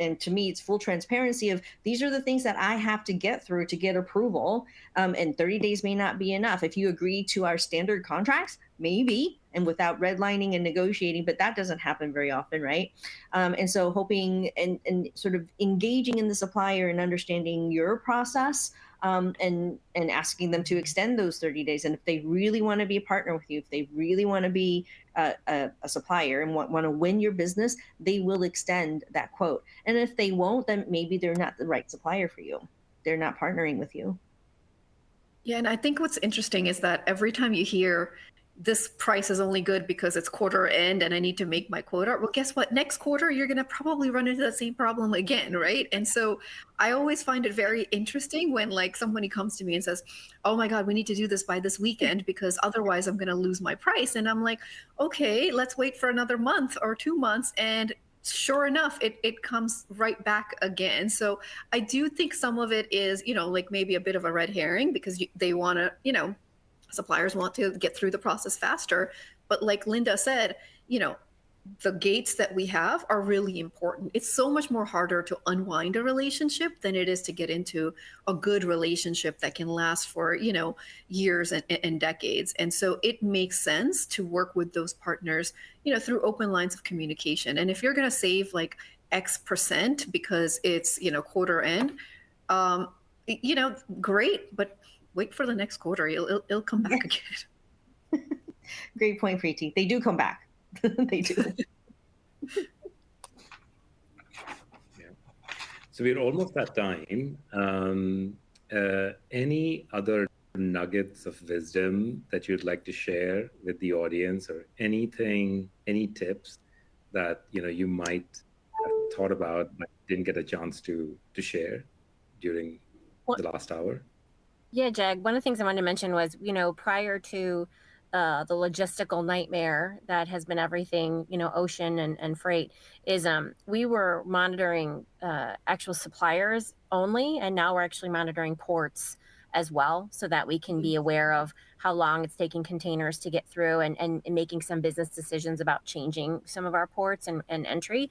and to me, it's full transparency of these are the things that I have to get through to get approval, and 30 days may not be enough. If you agree to our standard contracts, maybe, and without redlining and negotiating, but that doesn't happen very often, right? And so hoping and sort of engaging in the supplier and understanding your process, and asking them to extend those 30 days. And if they really want to be a partner with you, if they really want to be a supplier and want to win your business, they will extend that quote. And if they won't, then maybe they're not the right supplier for you. They're not partnering with you. Yeah, and I think what's interesting is that every time you hear this price is only good because it's quarter end and I need to make my quota, well, guess what? Next quarter, you're going to probably run into that same problem again, right? And so I always find it very interesting when like somebody comes to me and says, oh my God, we need to do this by this weekend because otherwise I'm going to lose my price. And I'm like, okay, let's wait for another month or 2 months. And sure enough, it comes right back again. So I do think some of it is, like maybe a bit of a red herring because they want to, suppliers want to get through the process faster. But like Linda said, the gates that we have are really important. It's so much more harder to unwind a relationship than it is to get into a good relationship that can last for, years and decades. And so it makes sense to work with those partners, through open lines of communication. And if you're going to save like X% because it's, quarter end, great, but wait for the next quarter. It'll come back again. Great point, Preeti. They do come back. They do. Yeah. So we're almost at time. Any other nuggets of wisdom that you'd like to share with the audience, or any tips that you might have thought about but didn't get a chance to share during the last hour? Yeah, Jag, one of the things I wanted to mention was, prior to the logistical nightmare that has been everything, ocean and freight, is we were monitoring actual suppliers only, and now we're actually monitoring ports as well, so that we can be aware of how long it's taking containers to get through, and making some business decisions about changing some of our ports and entry.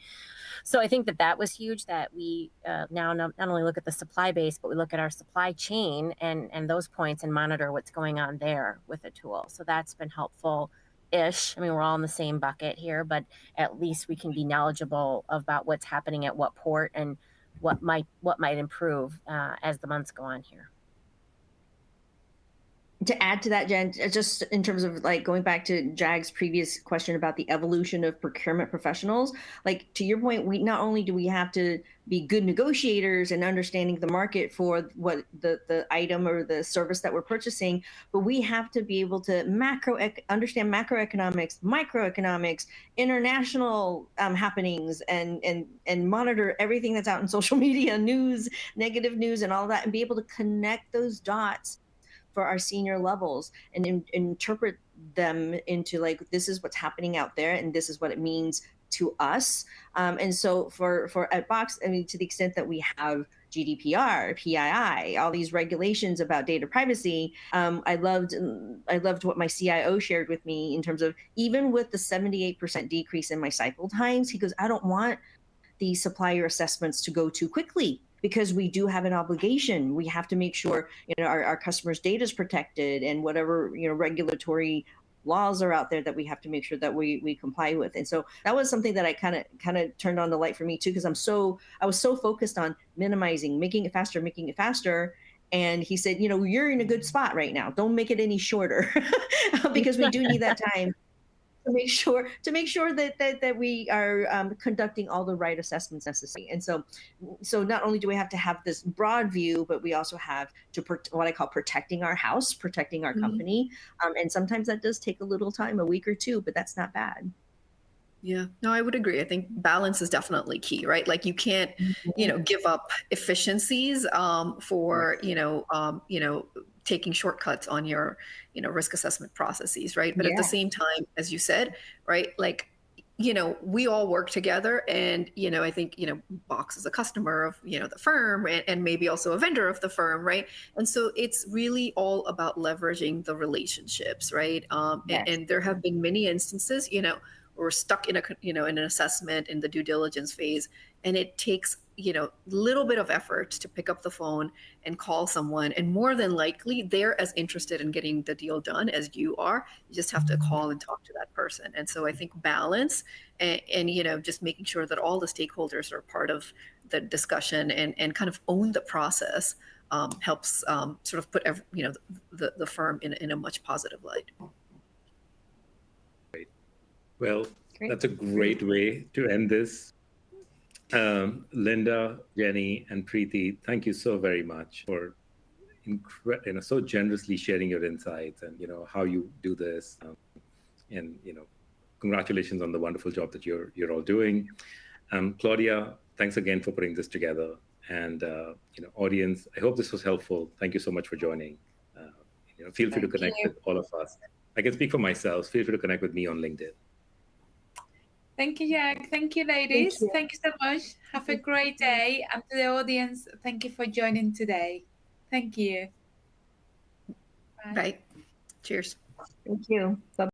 So I think that was huge, that we now not only look at the supply base, but we look at our supply chain and those points and monitor what's going on there with the tool. So that's been helpful-ish. I mean, we're all in the same bucket here, but at least we can be knowledgeable about what's happening at what port and what might improve as the months go on here. To add to that, Jen, just in terms of like going back to Jag's previous question about the evolution of procurement professionals, like to your point, we not only do we have to be good negotiators and understanding the market for what the item or the service that we're purchasing, but we have to be able to understand macroeconomics, microeconomics, international happenings, and monitor everything that's out in social media, news, negative news, and all that, and be able to connect those dots for our senior levels and interpret them into like, this is what's happening out there and this is what it means to us. And so for at Box, I mean, to the extent that we have GDPR, PII, all these regulations about data privacy, I loved what my CIO shared with me in terms of, even with the 78% decrease in my cycle times, he goes, I don't want these supplier assessments to go too quickly, because we do have an obligation. We have to make sure our customers' data is protected, and whatever regulatory laws are out there that we have to make sure that we comply with. And so that was something that I kind of turned on the light for me too, because I was so focused on minimizing, making it faster. And he said, you're in a good spot right now. Don't make it any shorter, because we do need that time to make sure that we are conducting all the right assessments necessary. And so not only do we have to have this broad view, but we also have to what I call protecting our house, protecting our company. And sometimes that does take a little time, a week or two, but that's not bad. Yeah, no, I would agree. I think balance is definitely key, right? Like you can't, give up efficiencies for, taking shortcuts on your, risk assessment processes, right? But at the Yeah. same time, as you said, right, like, we all work together, and, I think, Box is a customer of, the firm, and maybe also a vendor of the firm, right? And so it's really all about leveraging the relationships, right? Yes. And there have been many instances, we're stuck in in an assessment in the due diligence phase, and it takes, little bit of effort to pick up the phone and call someone, and more than likely they're as interested in getting the deal done as you are. You just have to call and talk to that person. And so I think balance and just making sure that all the stakeholders are part of the discussion and kind of own the process helps sort of put the firm in a much positive light. Well, Great. that's a great way to end this. Linda, Jenny, and Preeti, thank you so very much for so generously sharing your insights and how you do this. And congratulations on the wonderful job that you're all doing. Claudia, thanks again for putting this together. And audience, I hope this was helpful. Thank you so much for joining. Feel free to connect with all of us. I can speak for myself. Feel free to connect with me on LinkedIn. Thank you, Jack. Thank you, ladies. Thank you so much. Have a great day. And to the audience, thank you for joining today. Thank you. Bye. Right. Cheers. Thank you. Bye.